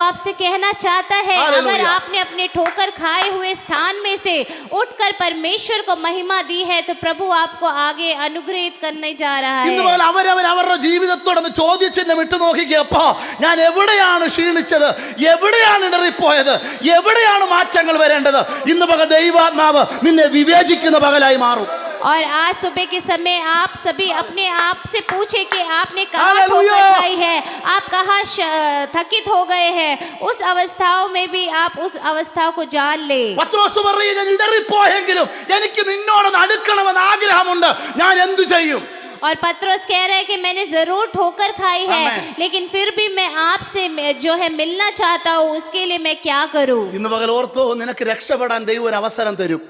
आपसे कहना चाहता है, अगर आपने अपने ठोकर खाए हुए स्थान में से उठकर परमेश्वर को महिमा दी है तो प्रभु आपको आगे अनुग्रहित करने जा रहा है। ഇന്നുപോലെ അവരവരുടെ ജീവിതത്തോടൊന്ന് ചോദ്യചിഹ്നം ഇട്ട് നോക്കിക്കപ്പോ ഞാൻ എവിടെയാണ് ക്ഷീണിച്ചത്, എവിടെയാണ് ഇടറിപ്പോയത്, എവിടെയാണ് മാറ്റങ്ങൾ വരേണ്ടത്? ഇന്ന് പകൽ ദൈവാത്മാവ് നിന്നെ വിവേചിക്കുന്ന പകലായി മാറും. और आज सुबह के समय आप सभी अपने आप से पूछे कि आपने कहाँ ठोकर खाई है, आप कहाँ थकित हो गए हैं। उस अवस्थाओं में भी आप उस अवस्था को जान ले। പത്രോസ് പറയും, ഞാൻ ഇടറിപ്പോയെങ്കിലും എനിക്ക് നിന്നോടൊന്ന് അടുക്കണമെന്ന് ആഗ്രഹമുണ്ട്, ഞാൻ എന്തു ചെയ്യും? और पत्रोस कह रहे हैं कि मैंने जरूर ठोकर खाई है, लेकिन फिर भी मैं आपसे जो है मिलना चाहता हूँ, उसके लिए मैं क्या करूँ? ഇന്ന് പകൽ ഓർത്തോ, നിനക്ക് രക്ഷപ്പെടാൻ ദൈവം ഒരു അവസരം തരും.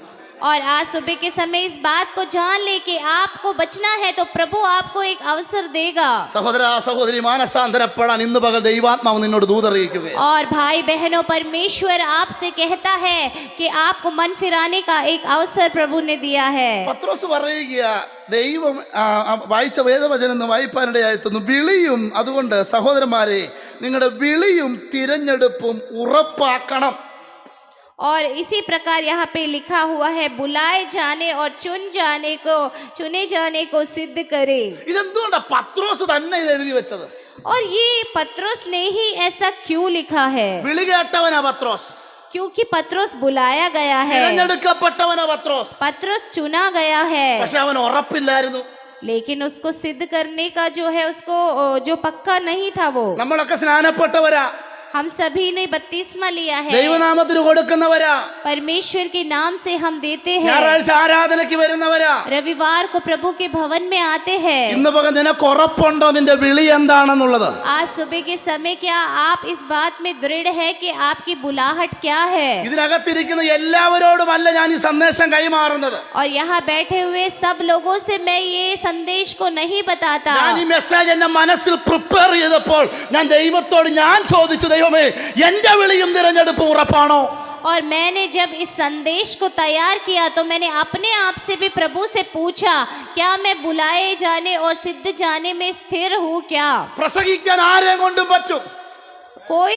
और आज सुबह के समय इस बात को जान ले कि आपको बचना है तो प्रभु आपको एक अवसर देगा। സഹോദര സഹോദരി, മാനസാന്തരപ്പെടാൻ ഇന്ന് പകൽ ദൈവാത്മാവ് നിന്നോട് ദൂതറിയിക്കുകയാണ്. और भाई बहनों, परमेश्वर आपसे कहता है कि आपको मन फिराने का एक अवसर प्रभु ने दिया है। പത്രോസ് പറയുക, ദൈവം വായിച്ച വേദവചനം വായിപ്പാനിടയായിത്തുന്നു, വിളിയും അതുകൊണ്ട് സഹോദരന്മാരെ നിങ്ങളുടെ വിളിയും തിരഞ്ഞെടുപ്പും ഉറപ്പാക്കണം. और इसी प्रकार यहाँ पे लिखा हुआ है, बुलाए जाने और चुने जाने को सिद्ध करे। ഇതെന്തുകൊണ്ടാ പത്രോസ് തന്നെ ഇത് എഴുതി വെച്ചത്? और ये पत्रोस ने ही ऐसा क्यों लिखा है? വിളി കേട്ടവനാ പത്രോസ്, क्योंकि पत्रोस बुलाया गया है, തിരഞ്ഞെടുക്കപ്പെട്ടവനാ പത്രോസ്. पत्रोस चुना गया है, പക്ഷെ അവൻ ഉറപ്പില്ലായിരുന്നു. लेकिन उसको सिद्ध करने का जो है उसको जो पक्का नहीं था वो। നമ്മളൊക്കെ സ്നാനപ്പെട്ടവരാ, हम सभी ने बपतिस्मा लिया है, ദൈവനാമത്തിന് കൊടുക്കുന്നവരാ, परमेश्वर के नाम से हम देते हैं, ഞായറാഴ്ച ആരാധനയ്ക്ക് വരുന്നവരാ, रविवार को प्रभु के भवन में आते हैं। ഇന്ന് പകൽ നിനക്ക് ഉറപ്പുണ്ടോ നിന്റെ വിളി എന്താണെന്നുള്ളത്? आज सुबह के समय क्या आप इस बात में दृढ़ है कि आपकी बुलाहट क्या है? ഇതിനകത്തിരിക്കുന്ന എല്ലാവരോടുമല്ല ഞാൻ ഈ സന്ദേശം കൈമാറുന്നത്. और यहाँ बैठे हुए सब लोगों से मैं ये संदेश को नहीं बताता। ഞാൻ ഈ മെസ്സേജ് എന്റെ മനസ്സിൽ പ്രിപ്പയർ ചെയ്തപ്പോൾ ഞാൻ ദൈവത്തോട് ഞാൻ ചോദിച്ചു, ദൈവമേ എന്റെ വിളിയും തിരഞ്ഞെടുപ്പും ഉറപ്പാണോ? और मैंने जब इस संदेश को तैयार किया तो मैंने अपने आप से भी प्रभु से पूछा, क्या मैं बुलाए जाने और सिद्ध जाने में स्थिर हूँ क्या? പ്രസംഗിക്കാൻ ആരെയും കൊണ്ടും പറ്റും. कोई